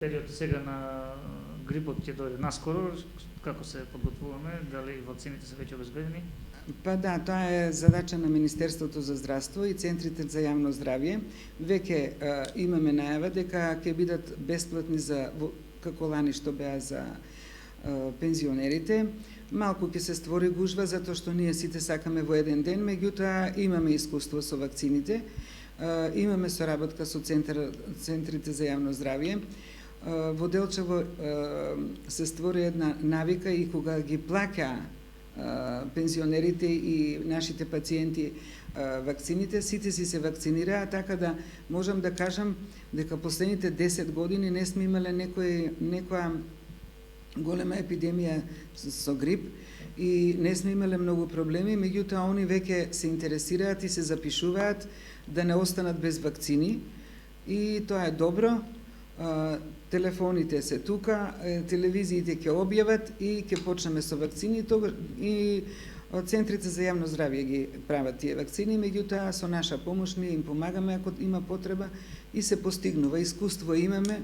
период сега на грипот ќе дојде наскоро, како се подготвуваме, дали вакцините се веќе обезбедени? Па да, тоа е задача на Министерството за здравство и центрите за јавно здравје. Веќе имаме најава дека ќе бидат бесплатни како лани што беа за пензионерите. Малку ќе се створи гужва затоа што ние сите сакаме во еден ден, меѓутоа имаме искуство со вакцините. Имаме соработка со центрите за јавно здравје. Во Делчево се створи една навика и кога ги плаќа пензионерите и нашите пациенти вакцините, сите си се вакцинираа, така да можам да кажам дека последните 10 години не сме имале некоја голема епидемија со грип и не сме имале многу проблеми, меѓутоа они веќе се интересираат и се запишуваат да не останат без вакцини и тоа е добро. Телефоните се тука, телевизиите ќе објават и ќе почнеме со вакцини и центрите за јавно здравје ги прават тие вакцини, меѓутоа со наша помош ние им помагаме ако има потреба и се постигнува. Искуство имаме,